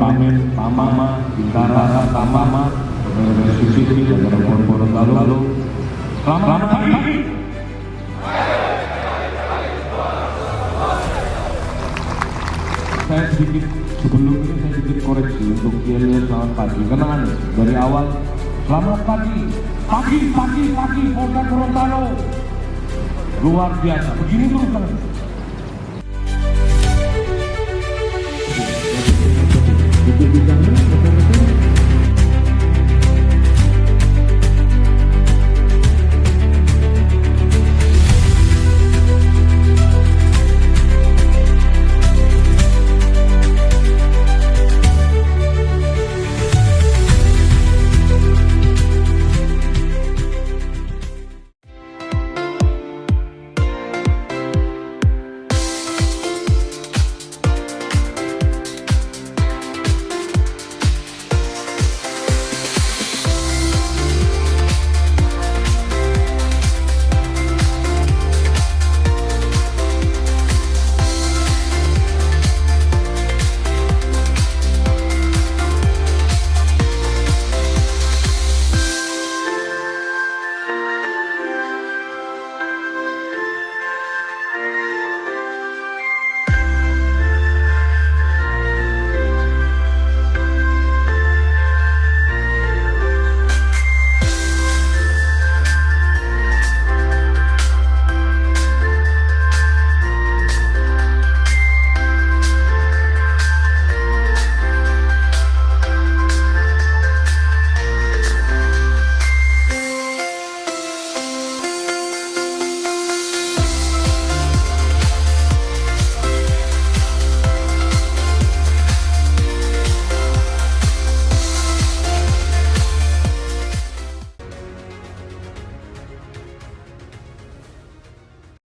Pamen, Tama, Bintara, Tama, Susi, dan Gorontalo. Selamat pagi. Saya sebelum ini saya sedikit koreksi untuk yel selamat pagi. Karena dari awal selamat pagi, Polda Gorontalo. Luar biasa. Begini terus kan.